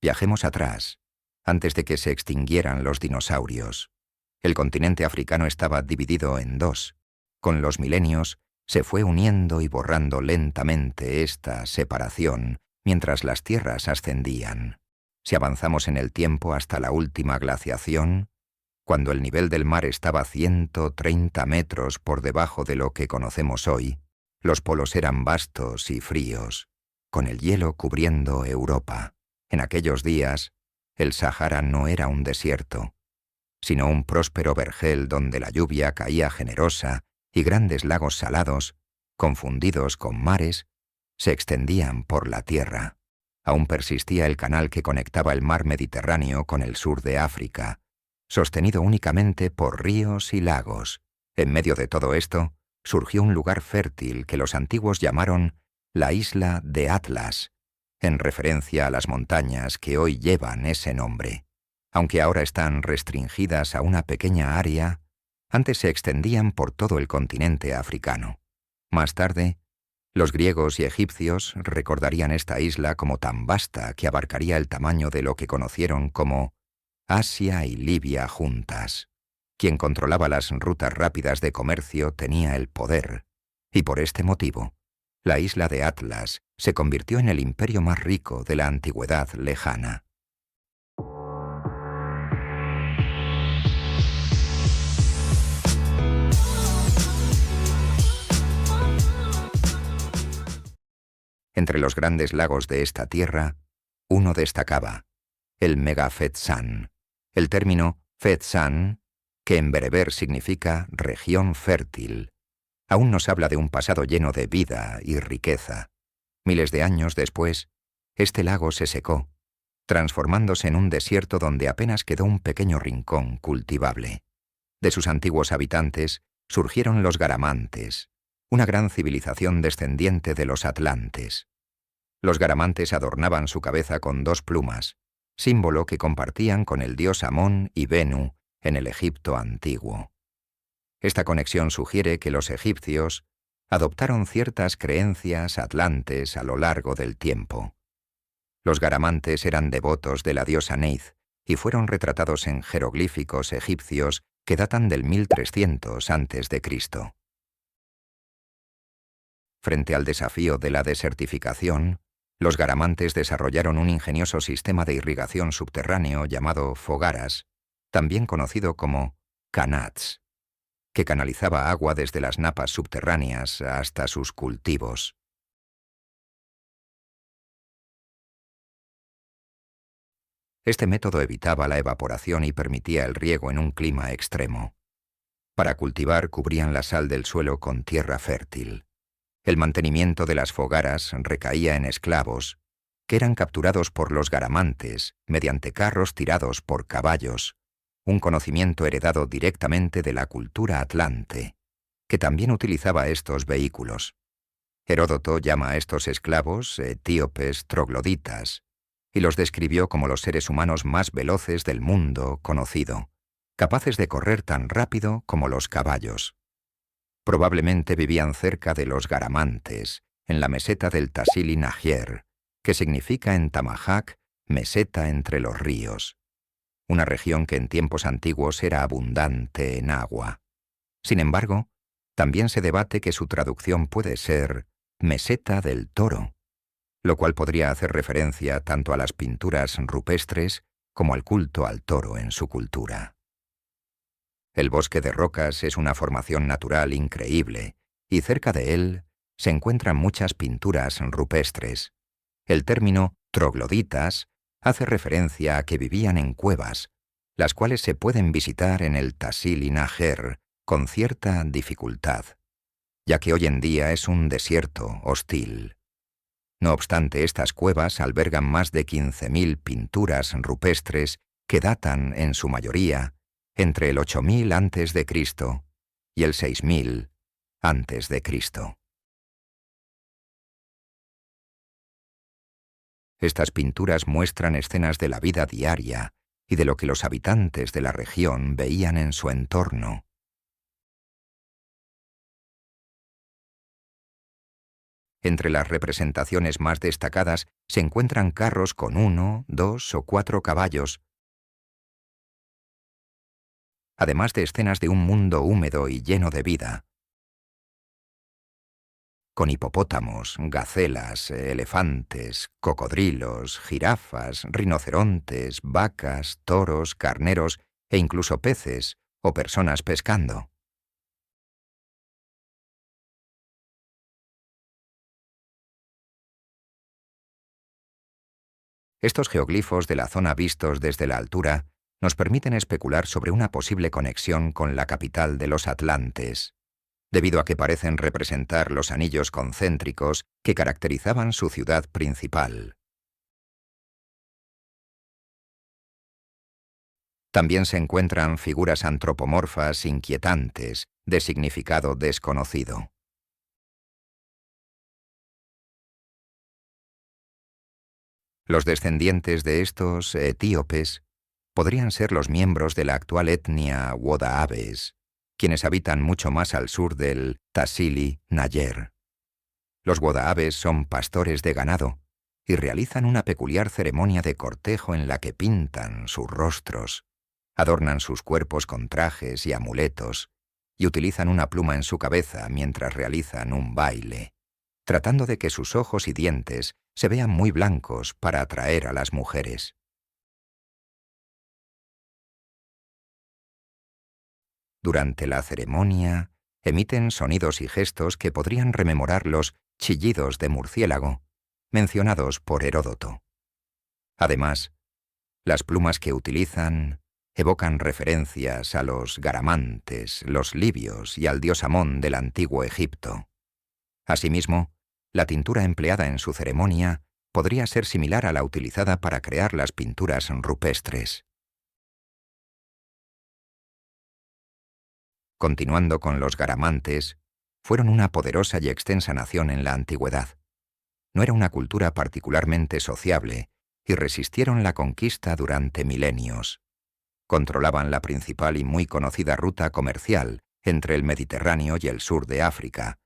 Viajemos atrás, antes de que se extinguieran los dinosaurios. El continente africano estaba dividido en dos. Con los milenios, se fue uniendo y borrando lentamente esta separación mientras las tierras ascendían. Si avanzamos en el tiempo hasta la última glaciación, cuando el nivel del mar estaba 130 metros por debajo de lo que conocemos hoy, los polos eran vastos y fríos, con el hielo cubriendo Europa. En aquellos días, el Sahara no era un desierto, sino un próspero vergel donde la lluvia caía generosa y grandes lagos salados, confundidos con mares, se extendían por la tierra. Aún persistía el canal que conectaba el mar Mediterráneo con el sur de África, sostenido únicamente por ríos y lagos. En medio de todo esto, surgió un lugar fértil que los antiguos llamaron la isla de Atlas, en referencia a las montañas que hoy llevan ese nombre. Aunque ahora están restringidas a una pequeña área, antes se extendían por todo el continente africano. Más tarde, los griegos y egipcios recordarían esta isla como tan vasta que abarcaría el tamaño de lo que conocieron como Asia y Libia juntas. Quien controlaba las rutas rápidas de comercio tenía el poder, y por este motivo, la isla de Atlas se convirtió en el imperio más rico de la antigüedad lejana. Entre los grandes lagos de esta tierra, uno destacaba, el Megafetzan. El término Fetzan, que en bereber significa región fértil, aún nos habla de un pasado lleno de vida y riqueza. Miles de años después, este lago se secó, transformándose en un desierto donde apenas quedó un pequeño rincón cultivable. De sus antiguos habitantes surgieron los garamantes, una gran civilización descendiente de los atlantes. Los garamantes adornaban su cabeza con 2 plumas, símbolo que compartían con el dios Amón y Venu en el Egipto antiguo. Esta conexión sugiere que los egipcios adoptaron ciertas creencias atlantes a lo largo del tiempo. Los garamantes eran devotos de la diosa Neith y fueron retratados en jeroglíficos egipcios que datan del 1300 a.C. Frente al desafío de la desertificación, los garamantes desarrollaron un ingenioso sistema de irrigación subterráneo llamado fogaras, también conocido como qanats, que canalizaba agua desde las napas subterráneas hasta sus cultivos. Este método evitaba la evaporación y permitía el riego en un clima extremo. Para cultivar cubrían la sal del suelo con tierra fértil. El mantenimiento de las fogaras recaía en esclavos, que eran capturados por los garamantes mediante carros tirados por caballos, un conocimiento heredado directamente de la cultura atlante, que también utilizaba estos vehículos. Heródoto llama a estos esclavos etíopes trogloditas, y los describió como los seres humanos más veloces del mundo conocido, capaces de correr tan rápido como los caballos. Probablemente vivían cerca de los garamantes, en la meseta del Tassili Najer, que significa en Tamajac, meseta entre los ríos, una región que en tiempos antiguos era abundante en agua. Sin embargo, también se debate que su traducción puede ser meseta del toro, lo cual podría hacer referencia tanto a las pinturas rupestres como al culto al toro en su cultura. El bosque de rocas es una formación natural increíble, y cerca de él se encuentran muchas pinturas rupestres. El término trogloditas hace referencia a que vivían en cuevas, las cuales se pueden visitar en el Tassili Najer con cierta dificultad, ya que hoy en día es un desierto hostil. No obstante, estas cuevas albergan más de 15.000 pinturas rupestres que datan, en su mayoría, entre el 8000 a.C. y el 6000 a.C. Estas pinturas muestran escenas de la vida diaria y de lo que los habitantes de la región veían en su entorno. Entre las representaciones más destacadas se encuentran carros con 1, 2 o 4 caballos, además de escenas de un mundo húmedo y lleno de vida, con hipopótamos, gacelas, elefantes, cocodrilos, jirafas, rinocerontes, vacas, toros, carneros e incluso peces o personas pescando. Estos geoglifos de la zona vistos desde la altura nos permiten especular sobre una posible conexión con la capital de los Atlantes, debido a que parecen representar los anillos concéntricos que caracterizaban su ciudad principal. También se encuentran figuras antropomorfas inquietantes, de significado desconocido. Los descendientes de estos etíopes podrían ser los miembros de la actual etnia Wodahabes, quienes habitan mucho más al sur del Tassili Nayer. Los Wodahabes son pastores de ganado y realizan una peculiar ceremonia de cortejo en la que pintan sus rostros, adornan sus cuerpos con trajes y amuletos y utilizan una pluma en su cabeza mientras realizan un baile, tratando de que sus ojos y dientes se vean muy blancos para atraer a las mujeres. Durante la ceremonia, emiten sonidos y gestos que podrían rememorar los chillidos de murciélago, mencionados por Heródoto. Además, las plumas que utilizan evocan referencias a los garamantes, los libios y al dios Amón del antiguo Egipto. Asimismo, la tintura empleada en su ceremonia podría ser similar a la utilizada para crear las pinturas rupestres. Continuando con los garamantes, fueron una poderosa y extensa nación en la antigüedad. No era una cultura particularmente sociable y resistieron la conquista durante milenios. Controlaban la principal y muy conocida ruta comercial entre el Mediterráneo y el sur de África,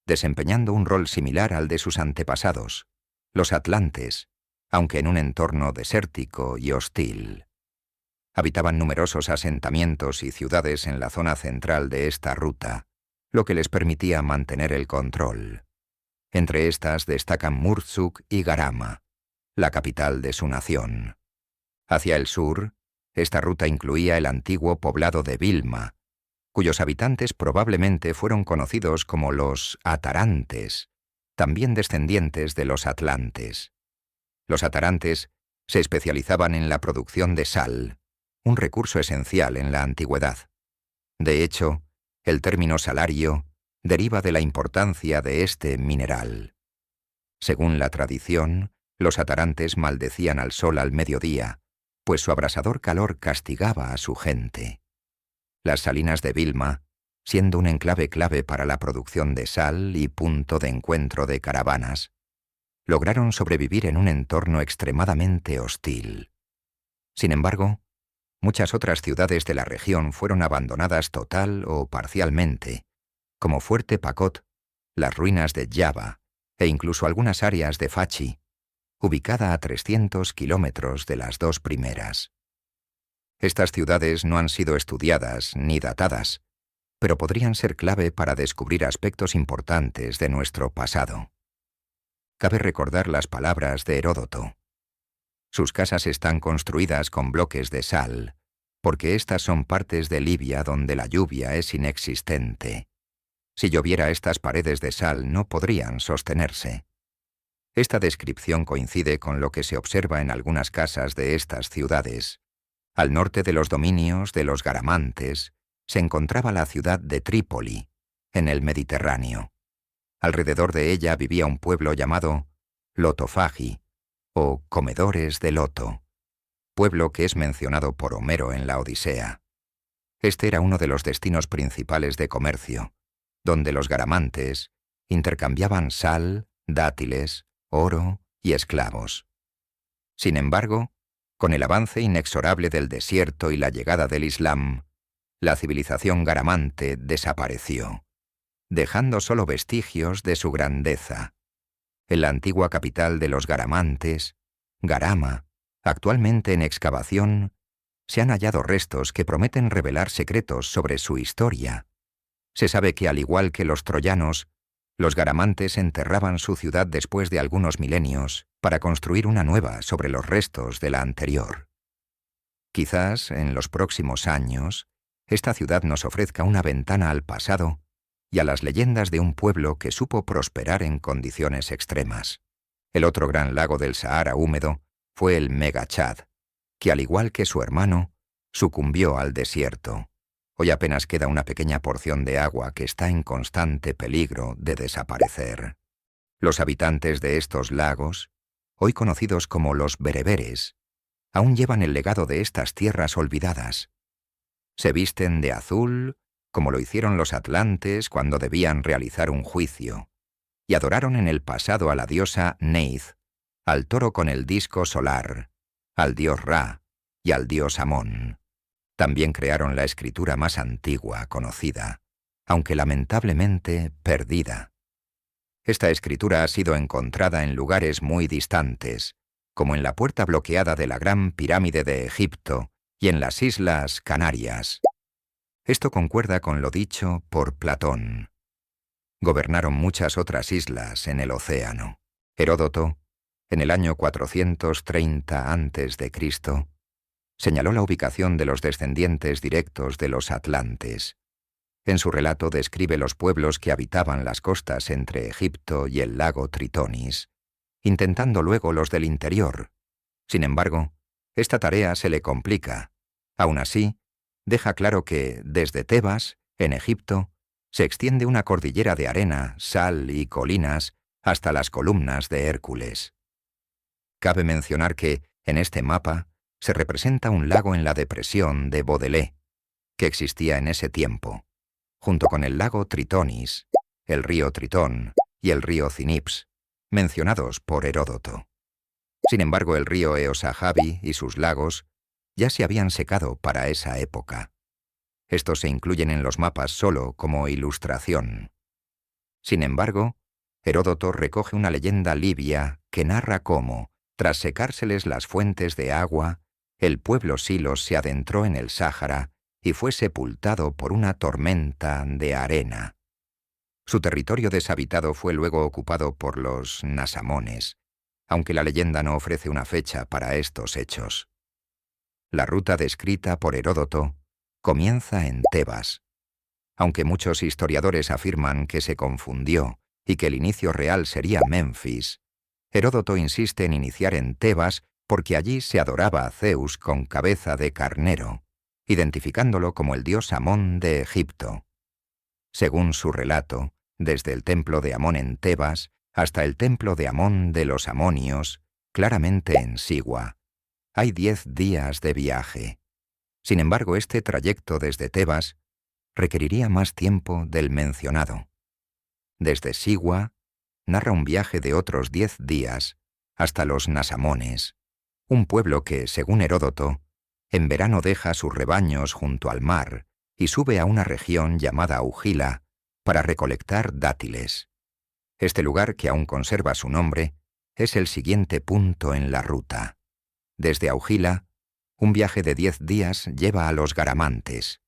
desempeñando un rol similar al de sus antepasados, los atlantes, aunque en un entorno desértico y hostil. Habitaban numerosos asentamientos y ciudades en la zona central de esta ruta, lo que les permitía mantener el control. Entre estas destacan Murzuk y Garama, la capital de su nación. Hacia el sur, esta ruta incluía el antiguo poblado de Vilma, cuyos habitantes probablemente fueron conocidos como los atarantes, también descendientes de los atlantes. Los atarantes se especializaban en la producción de sal, un recurso esencial en la antigüedad. De hecho, el término salario deriva de la importancia de este mineral. Según la tradición, los atarantes maldecían al sol al mediodía, pues su abrasador calor castigaba a su gente. Las salinas de Vilma, siendo un enclave clave para la producción de sal y punto de encuentro de caravanas, lograron sobrevivir en un entorno extremadamente hostil. Sin embargo, muchas otras ciudades de la región fueron abandonadas total o parcialmente, como Fuerte Pakot, las ruinas de Java e incluso algunas áreas de Fachi, ubicada a 300 kilómetros de las dos primeras. Estas ciudades no han sido estudiadas ni datadas, pero podrían ser clave para descubrir aspectos importantes de nuestro pasado. Cabe recordar las palabras de Heródoto. Sus casas están construidas con bloques de sal, porque estas son partes de Libia donde la lluvia es inexistente. Si lloviera, estas paredes de sal no podrían sostenerse. Esta descripción coincide con lo que se observa en algunas casas de estas ciudades. Al norte de los dominios de los garamantes se encontraba la ciudad de Trípoli, en el Mediterráneo. Alrededor de ella vivía un pueblo llamado Lotofagi, o comedores de loto, pueblo que es mencionado por Homero en la Odisea. Este era uno de los destinos principales de comercio, donde los garamantes intercambiaban sal, dátiles, oro y esclavos. Sin embargo, con el avance inexorable del desierto y la llegada del Islam, la civilización garamante desapareció, dejando solo vestigios de su grandeza. En la antigua capital de los Garamantes, Garama, actualmente en excavación, se han hallado restos que prometen revelar secretos sobre su historia. Se sabe que, al igual que los troyanos, los Garamantes enterraban su ciudad después de algunos milenios para construir una nueva sobre los restos de la anterior. Quizás, en los próximos años, esta ciudad nos ofrezca una ventana al pasado y a las leyendas de un pueblo que supo prosperar en condiciones extremas. El otro gran lago del Sahara húmedo fue el Megachad, que, al igual que su hermano, sucumbió al desierto. Hoy apenas queda una pequeña porción de agua que está en constante peligro de desaparecer. Los habitantes de estos lagos, hoy conocidos como los bereberes, aún llevan el legado de estas tierras olvidadas. Se visten de azul, como lo hicieron los atlantes cuando debían realizar un juicio, y adoraron en el pasado a la diosa Neith, al toro con el disco solar, al dios Ra y al dios Amón. También crearon la escritura más antigua conocida, aunque lamentablemente perdida. Esta escritura ha sido encontrada en lugares muy distantes, como en la puerta bloqueada de la Gran Pirámide de Egipto y en las Islas Canarias. Esto concuerda con lo dicho por Platón. Gobernaron muchas otras islas en el océano. Heródoto, en el año 430 a.C., señaló la ubicación de los descendientes directos de los atlantes. En su relato describe los pueblos que habitaban las costas entre Egipto y el lago Tritonis, intentando luego los del interior. Sin embargo, esta tarea se le complica. Aún así, deja claro que, desde Tebas, en Egipto, se extiende una cordillera de arena, sal y colinas hasta las columnas de Hércules. Cabe mencionar que, en este mapa, se representa un lago en la depresión de Baudelaire, que existía en ese tiempo, junto con el lago Tritonis, el río Tritón y el río Cnips, mencionados por Heródoto. Sin embargo, el río Eosahabi y sus lagos ya se habían secado para esa época. Estos se incluyen en los mapas solo como ilustración. Sin embargo, Heródoto recoge una leyenda libia que narra cómo, tras secárseles las fuentes de agua, el pueblo Silos se adentró en el Sáhara y fue sepultado por una tormenta de arena. Su territorio deshabitado fue luego ocupado por los nasamones, aunque la leyenda no ofrece una fecha para estos hechos. La ruta descrita por Heródoto comienza en Tebas, aunque muchos historiadores afirman que se confundió y que el inicio real sería Menfis. Heródoto insiste en iniciar en Tebas porque allí se adoraba a Zeus con cabeza de carnero, identificándolo como el dios Amón de Egipto. Según su relato, desde el templo de Amón en Tebas hasta el templo de Amón de los Amonios, claramente en Sigua, hay 10 días de viaje. Sin embargo, este trayecto desde Tebas requeriría más tiempo del mencionado. Desde Sigua, narra un viaje de otros 10 días hasta los nasamones, un pueblo que, según Heródoto, en verano deja sus rebaños junto al mar y sube a una región llamada Ugila para recolectar dátiles. Este lugar, que aún conserva su nombre, es el siguiente punto en la ruta. Desde Ugila, un viaje de 10 días lleva a los Garamantes.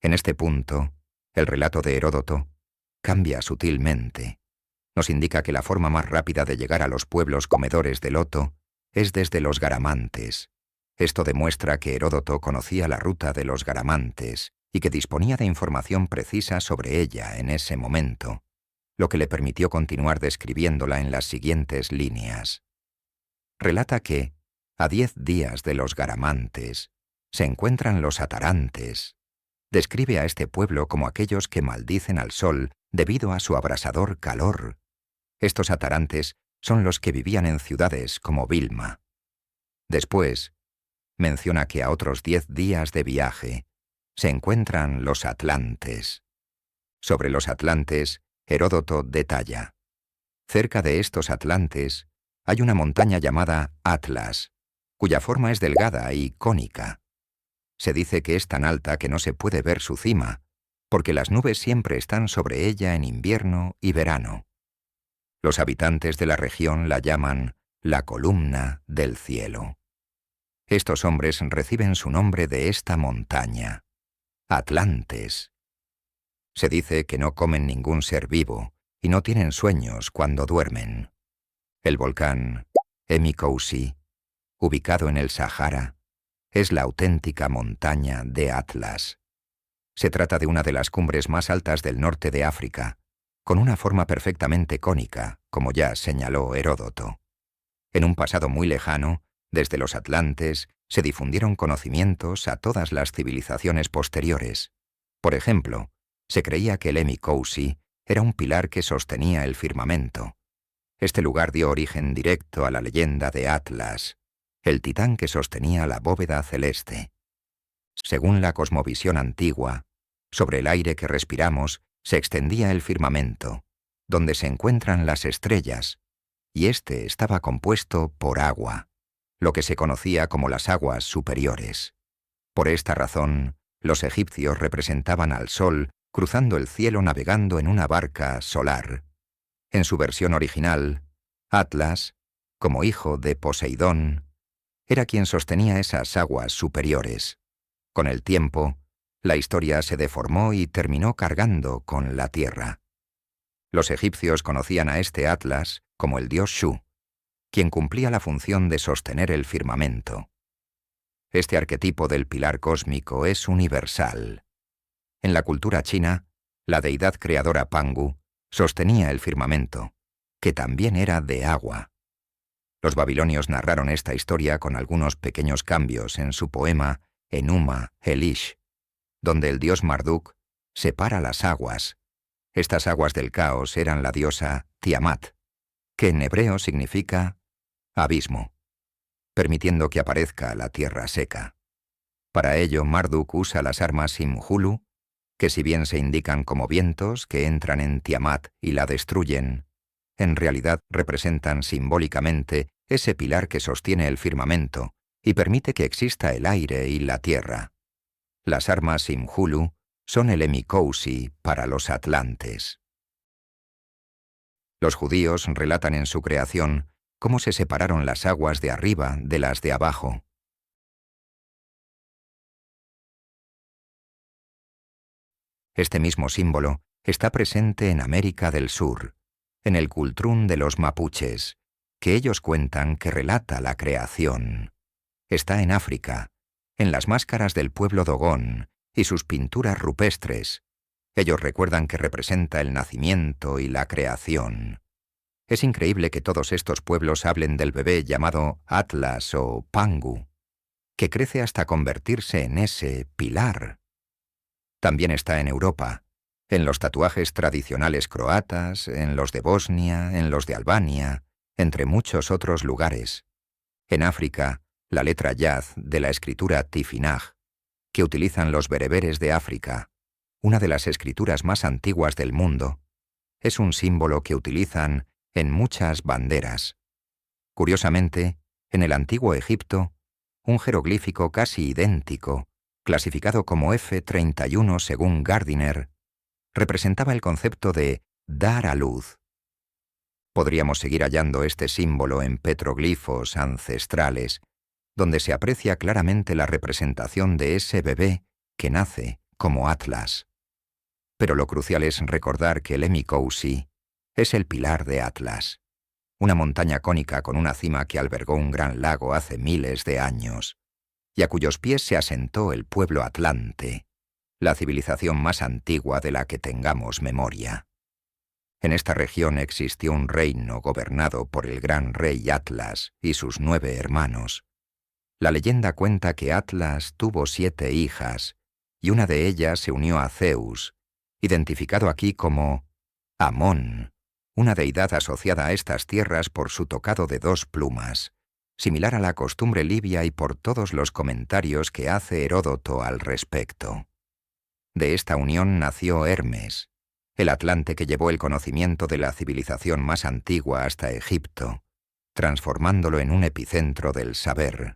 En este punto, el relato de Heródoto cambia sutilmente. Nos indica que la forma más rápida de llegar a los pueblos comedores de loto es desde los Garamantes. Esto demuestra que Heródoto conocía la ruta de los Garamantes y que disponía de información precisa sobre ella en ese momento, lo que le permitió continuar describiéndola en las siguientes líneas. Relata que, a 10 días de los Garamantes, se encuentran los atarantes. Describe a este pueblo como aquellos que maldicen al sol debido a su abrasador calor. Estos atarantes son los que vivían en ciudades como Vilma. Después, menciona que a otros 10 días de viaje se encuentran los atlantes. Sobre los atlantes, Heródoto detalla: cerca de estos atlantes hay una montaña llamada Atlas, cuya forma es delgada y cónica. Se dice que es tan alta que no se puede ver su cima, porque las nubes siempre están sobre ella en invierno y verano. Los habitantes de la región la llaman la columna del cielo. Estos hombres reciben su nombre de esta montaña, Atlantes. Se dice que no comen ningún ser vivo y no tienen sueños cuando duermen. El volcán Emikoussi, ubicado en el Sahara, es la auténtica montaña de Atlas. Se trata de una de las cumbres más altas del norte de África, con una forma perfectamente cónica, como ya señaló Heródoto. En un pasado muy lejano, desde los Atlantes, se difundieron conocimientos a todas las civilizaciones posteriores. Por ejemplo, se creía que el Emikoussi era un pilar que sostenía el firmamento. Este lugar dio origen directo a la leyenda de Atlas, el titán que sostenía la bóveda celeste. Según la cosmovisión antigua, sobre el aire que respiramos se extendía el firmamento, donde se encuentran las estrellas, y este estaba compuesto por agua, lo que se conocía como las aguas superiores. Por esta razón, los egipcios representaban al sol cruzando el cielo navegando en una barca solar. En su versión original, Atlas, como hijo de Poseidón, era quien sostenía esas aguas superiores. Con el tiempo, la historia se deformó y terminó cargando con la tierra. Los egipcios conocían a este Atlas como el dios Shu, quien cumplía la función de sostener el firmamento. Este arquetipo del pilar cósmico es universal. En la cultura china, la deidad creadora Pangu sostenía el firmamento, que también era de agua. Los babilonios narraron esta historia con algunos pequeños cambios en su poema Enuma Elish, donde el dios Marduk separa las aguas. Estas aguas del caos eran la diosa Tiamat, que en hebreo significa abismo, permitiendo que aparezca la tierra seca. Para ello, Marduk usa las armas Imhulu, que si bien se indican como vientos que entran en Tiamat y la destruyen, en realidad representan simbólicamente ese pilar que sostiene el firmamento y permite que exista el aire y la tierra. Las armas Imhulu son el Emikoussi para los Atlantes. Los judíos relatan en su creación cómo se separaron las aguas de arriba de las de abajo. Este mismo símbolo está presente en América del Sur, en el cultrún de los mapuches, que ellos cuentan que relata la creación. Está en África, en las máscaras del pueblo Dogón y sus pinturas rupestres. Ellos recuerdan que representa el nacimiento y la creación. Es increíble que todos estos pueblos hablen del bebé llamado Atlas o Pangu, que crece hasta convertirse en ese pilar. También está en Europa, en los tatuajes tradicionales croatas, en los de Bosnia, en los de Albania, entre muchos otros lugares. En África, la letra Yaz de la escritura Tifinagh, que utilizan los bereberes de África, una de las escrituras más antiguas del mundo, es un símbolo que utilizan en muchas banderas. Curiosamente, en el antiguo Egipto, un jeroglífico casi idéntico, clasificado como F31 según Gardiner, representaba el concepto de dar a luz. Podríamos seguir hallando este símbolo en petroglifos ancestrales, donde se aprecia claramente la representación de ese bebé que nace como Atlas. Pero lo crucial es recordar que el Emikoussi es el pilar de Atlas, una montaña cónica con una cima que albergó un gran lago hace miles de años, y a cuyos pies se asentó el pueblo atlante, la civilización más antigua de la que tengamos memoria. En esta región existió un reino gobernado por el gran rey Atlas y sus 9 hermanos. La leyenda cuenta que Atlas tuvo 7 hijas, y una de ellas se unió a Zeus, identificado aquí como Amón, una deidad asociada a estas tierras por su tocado de 2 plumas, similar a la costumbre libia y por todos los comentarios que hace Heródoto al respecto. De esta unión nació Hermes, el atlante que llevó el conocimiento de la civilización más antigua hasta Egipto, transformándolo en un epicentro del saber.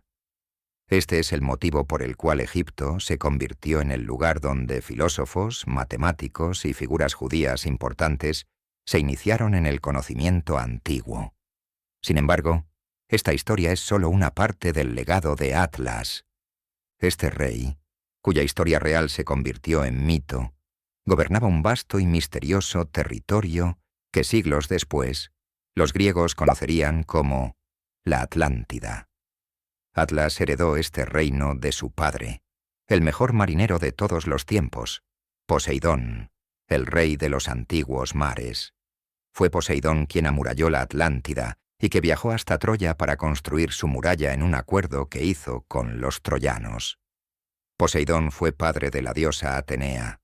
Este es el motivo por el cual Egipto se convirtió en el lugar donde filósofos, matemáticos y figuras judías importantes se iniciaron en el conocimiento antiguo. Sin embargo, esta historia es solo una parte del legado de Atlas. Este rey, cuya historia real se convirtió en mito, gobernaba un vasto y misterioso territorio que siglos después los griegos conocerían como la Atlántida. Atlas heredó este reino de su padre, el mejor marinero de todos los tiempos, Poseidón, el rey de los antiguos mares. Fue Poseidón quien amuralló la Atlántida y que viajó hasta Troya para construir su muralla en un acuerdo que hizo con los troyanos. Poseidón fue padre de la diosa Atenea.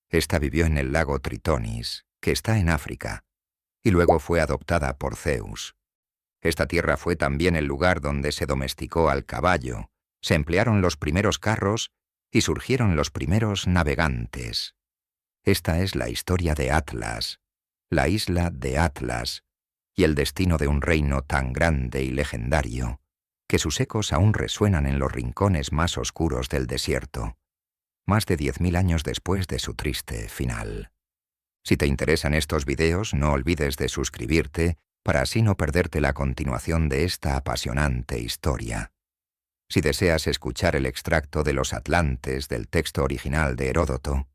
Esta vivió en el lago Tritonis, que está en África, y luego fue adoptada por Zeus. Esta tierra fue también el lugar donde se domesticó al caballo, se emplearon los primeros carros y surgieron los primeros navegantes. Esta es la historia de Atlas, la isla de Atlas, y el destino de un reino tan grande y legendario, que sus ecos aún resuenan en los rincones más oscuros del desierto, más de 10.000 años después de su triste final. Si te interesan estos videos, no olvides de suscribirte para así no perderte la continuación de esta apasionante historia. Si deseas escuchar el extracto de los Atlantes del texto original de Heródoto,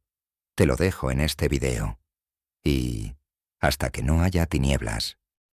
te lo dejo en este video. Y hasta que no haya tinieblas,